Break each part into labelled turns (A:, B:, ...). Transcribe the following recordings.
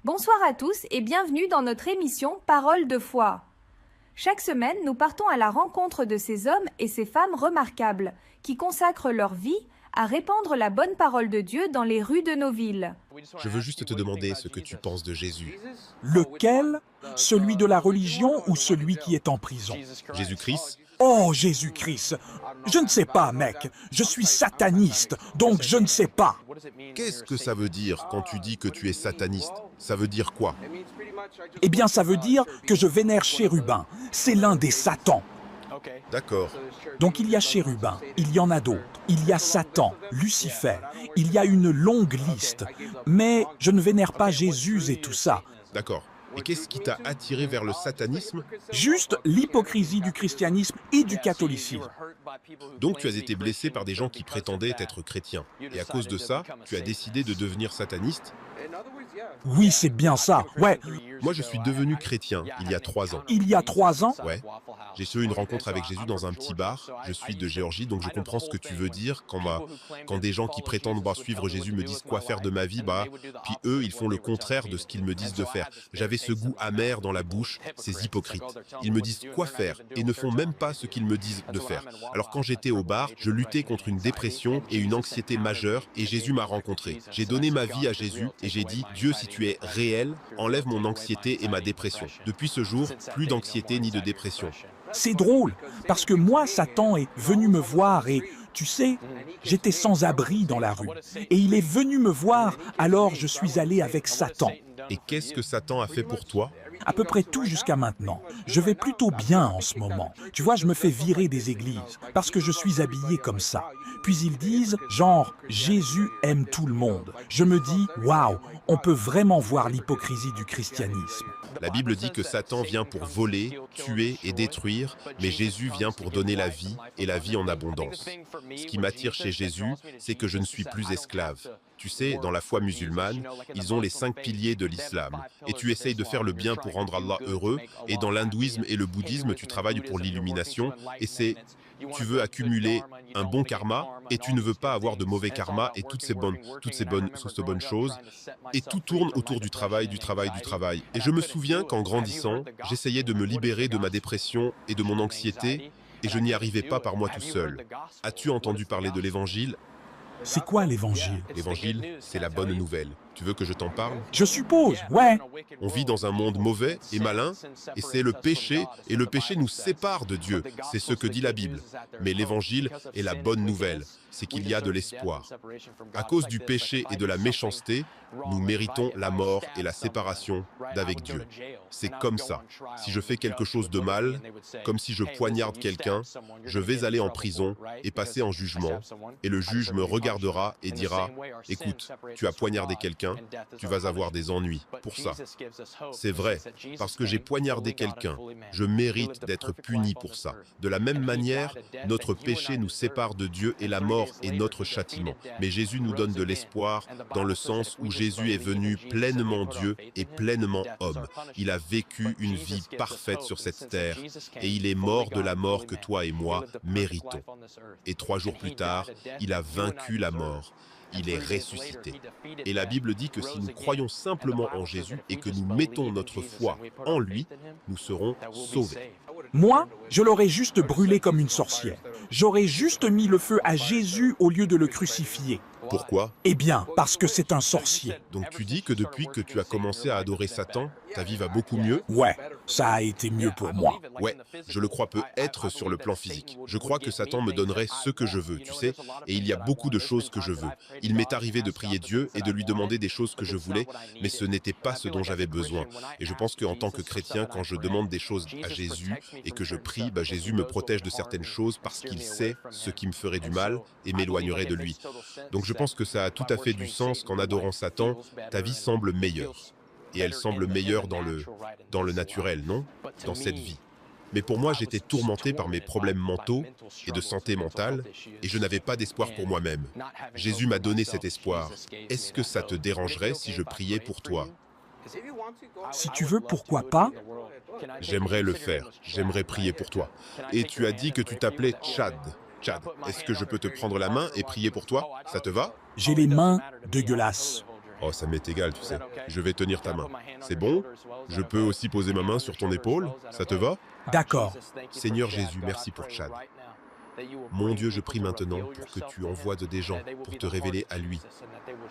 A: Bonsoir à tous et bienvenue dans notre émission Parole de foi. Chaque semaine, nous partons à la rencontre de ces hommes et ces femmes remarquables qui consacrent leur vie à répandre la bonne parole de Dieu dans les rues de nos villes.
B: Je veux juste te demander ce que tu penses de Jésus.
C: Lequel? Celui de la religion ou celui qui est en prison?
B: Jésus-Christ?
C: Oh, Jésus-Christ! Je ne sais pas, mec. Je suis sataniste, donc je ne sais pas.
B: Qu'est-ce que ça veut dire quand tu dis que tu es sataniste? Ça veut dire quoi?
C: Eh bien, ça veut dire que je vénère Chérubin. C'est l'un des Satans.
B: D'accord.
C: Donc il y a Chérubin, il y en a d'autres. Il y a Satan, Lucifer. Il y a une longue liste. Mais je ne vénère pas Jésus et tout ça.
B: D'accord. Et qu'est-ce qui t'a attiré vers le satanisme?
C: Juste l'hypocrisie du christianisme et du catholicisme.
B: Donc tu as été blessé par des gens qui prétendaient être chrétiens. Et à cause de ça, tu as décidé de devenir sataniste?
C: Oui, c'est bien ça. Ouais,
B: Moi, je suis devenu chrétien il y a 3 ans.
C: il y a 3 ans.
B: Ouais. J'ai eu une rencontre avec Jésus dans un petit bar. Je suis de Géorgie, donc je comprends ce que tu veux dire quand des gens qui prétendent suivre Jésus me disent quoi faire de ma vie, puis eux, ils font le contraire de ce qu'ils me disent de faire. J'avais ce goût amer dans la bouche, ces hypocrites. Ils me disent quoi faire et ne font même pas ce qu'ils me disent de faire. Alors quand j'étais au bar, je luttais contre une dépression et une anxiété majeure et Jésus m'a rencontré. J'ai donné ma vie à Jésus et j'ai dit, Dieu, si tu es réel, enlève mon anxiété et ma dépression. Depuis ce jour, plus d'anxiété ni de dépression.
C: C'est drôle, parce que moi, Satan est venu me voir et, tu sais, j'étais sans abri dans la rue. Et il est venu me voir, alors je suis allé avec Satan.
B: Et qu'est-ce que Satan a fait pour toi?
C: À peu près tout jusqu'à maintenant. Je vais plutôt bien en ce moment. Tu vois, je me fais virer des églises, parce que je suis habillé comme ça. Puis ils disent, genre, Jésus aime tout le monde. Je me dis, waouh, on peut vraiment voir l'hypocrisie du christianisme.
B: La Bible dit que Satan vient pour voler, tuer et détruire, mais Jésus vient pour donner la vie et la vie en abondance. Ce qui m'attire chez Jésus, c'est que je ne suis plus esclave. Tu sais, dans la foi musulmane, ils ont les 5 piliers de l'islam. Et tu essayes de faire le bien pour rendre Allah heureux. Et dans l'hindouisme et le bouddhisme, tu travailles pour l'illumination. Et tu veux accumuler un bon karma et tu ne veux pas avoir de mauvais karma et toutes ces bonnes choses. Et tout tourne autour du travail, du travail, du travail. Et je me souviens qu'en grandissant, j'essayais de me libérer de ma dépression et de mon anxiété et je n'y arrivais pas par moi tout seul. As-tu entendu parler de l'Évangile?
C: C'est quoi l'évangile?
B: L'Évangile, c'est la bonne nouvelle. Tu veux que je t'en parle?
C: Je suppose, ouais.
B: On vit dans un monde mauvais et malin, et c'est le péché, et le péché nous sépare de Dieu. C'est ce que dit la Bible. Mais l'Évangile est la bonne nouvelle, c'est qu'il y a de l'espoir. À cause du péché et de la méchanceté, nous méritons la mort et la séparation d'avec Dieu. C'est comme ça. Si je fais quelque chose de mal, comme si je poignarde quelqu'un, je vais aller en prison et passer en jugement, et le juge me regardera et dira, « Écoute, tu as poignardé quelqu'un, tu vas avoir des ennuis pour ça. » C'est vrai, parce que j'ai poignardé quelqu'un, je mérite d'être puni pour ça. De la même manière, notre péché nous sépare de Dieu et la mort est notre châtiment. Mais Jésus nous donne de l'espoir dans le sens où Jésus est venu pleinement Dieu et pleinement homme. Il a vécu une vie parfaite sur cette terre et il est mort de la mort que toi et moi méritons. Et 3 jours plus tard, il a vaincu la mort. Il est ressuscité. Et la Bible dit que si nous croyons simplement en Jésus et que nous mettons notre foi en lui, nous serons sauvés.
C: Moi, je l'aurais juste brûlé comme une sorcière. J'aurais juste mis le feu à Jésus au lieu de le crucifier.
B: Pourquoi?
C: Eh bien, parce que c'est un sorcier.
B: Donc tu dis que depuis que tu as commencé à adorer Satan, ta vie va beaucoup mieux?
C: Ouais, ça a été mieux pour moi.
B: Ouais, je le crois peut-être sur le plan physique. Je crois que Satan me donnerait ce que je veux, tu sais, et il y a beaucoup de choses que je veux. Il m'est arrivé de prier Dieu et de lui demander des choses que je voulais, mais ce n'était pas ce dont j'avais besoin. Et je pense qu'en tant que chrétien, quand je demande des choses à Jésus et que je prie, Jésus me protège de certaines choses parce qu'il sait ce qui me ferait du mal et m'éloignerait de lui. Donc je pense que ça a tout à fait du sens qu'en adorant Satan, ta vie semble meilleure. Et elle semble meilleure dans le naturel, non? Dans cette vie. Mais pour moi, j'étais tourmenté par mes problèmes mentaux et de santé mentale, et je n'avais pas d'espoir pour moi-même. Jésus m'a donné cet espoir. Est-ce que ça te dérangerait si je priais pour toi?
C: Si tu veux, pourquoi pas?
B: J'aimerais le faire, j'aimerais prier pour toi. Et tu as dit que tu t'appelais Chad. Chad, est-ce que je peux te prendre la main et prier pour toi? Ça te va?
C: J'ai les mains dégueulasses.
B: Oh, ça m'est égal, tu sais. Je vais tenir ta main. C'est bon? Je peux aussi poser ma main sur ton épaule? Ça te va?
C: D'accord.
B: Seigneur Jésus, merci pour Chad. Mon Dieu, je prie maintenant pour que tu envoies des gens pour te révéler à lui,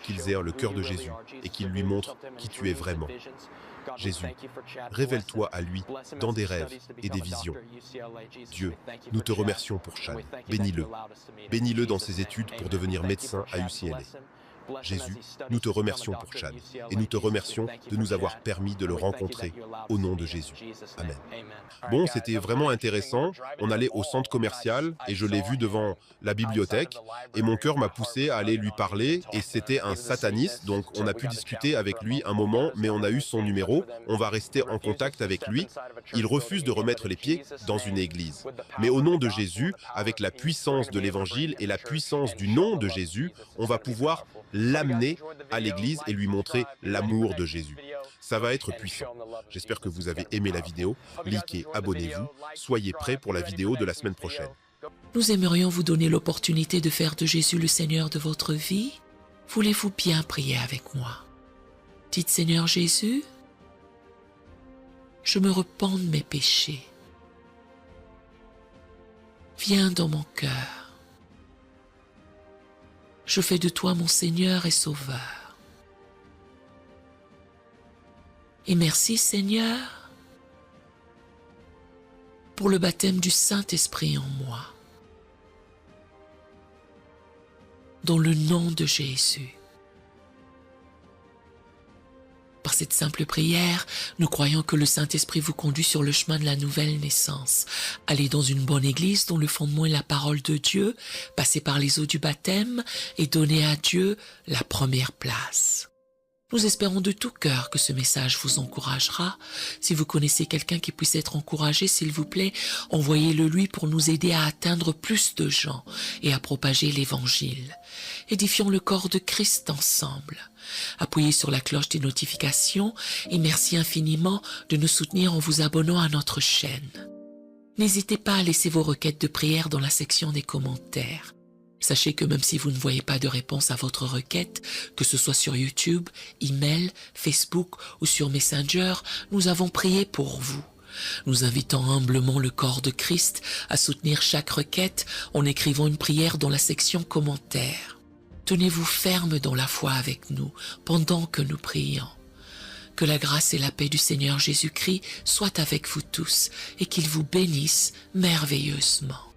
B: qu'ils aient le cœur de Jésus et qu'ils lui montrent qui tu es vraiment. Jésus, révèle-toi à lui dans des rêves et des visions. Dieu, nous te remercions pour Chad. Bénis-le. Bénis-le dans ses études pour devenir médecin à UCLA. Jésus, nous te remercions pour Chad et nous te remercions de nous avoir permis de le rencontrer au nom de Jésus. Amen. Bon, c'était vraiment intéressant. On allait au centre commercial et je l'ai vu devant la bibliothèque et mon cœur m'a poussé à aller lui parler et c'était un sataniste, donc on a pu discuter avec lui un moment, mais on a eu son numéro. On va rester en contact avec lui. Il refuse de remettre les pieds dans une église. Mais au nom de Jésus, avec la puissance de l'évangile et la puissance du nom de Jésus, on va pouvoir l'amener à l'église et lui montrer l'amour de Jésus. Ça va être puissant. J'espère que vous avez aimé la vidéo. Likez, abonnez-vous. Soyez prêts pour la vidéo de la semaine prochaine.
D: Nous aimerions vous donner l'opportunité de faire de Jésus le Seigneur de votre vie. Voulez-vous bien prier avec moi? Dites Seigneur Jésus, je me repens de mes péchés. Viens dans mon cœur. Je fais de toi mon Seigneur et Sauveur. Et merci Seigneur pour le baptême du Saint-Esprit en moi. Dans le nom de Jésus. Par cette simple prière, nous croyons que le Saint-Esprit vous conduit sur le chemin de la nouvelle naissance. Allez dans une bonne église dont le fondement est la parole de Dieu, passez par les eaux du baptême et donnez à Dieu la première place. Nous espérons de tout cœur que ce message vous encouragera. Si vous connaissez quelqu'un qui puisse être encouragé, s'il vous plaît, envoyez-le lui pour nous aider à atteindre plus de gens et à propager l'Évangile. Édifions le corps de Christ ensemble. Appuyez sur la cloche des notifications et merci infiniment de nous soutenir en vous abonnant à notre chaîne. N'hésitez pas à laisser vos requêtes de prière dans la section des commentaires. Sachez que même si vous ne voyez pas de réponse à votre requête, que ce soit sur YouTube, email, Facebook ou sur Messenger, nous avons prié pour vous. Nous invitons humblement le corps de Christ à soutenir chaque requête en écrivant une prière dans la section commentaires. Tenez-vous ferme dans la foi avec nous pendant que nous prions. Que la grâce et la paix du Seigneur Jésus-Christ soient avec vous tous et qu'il vous bénisse merveilleusement.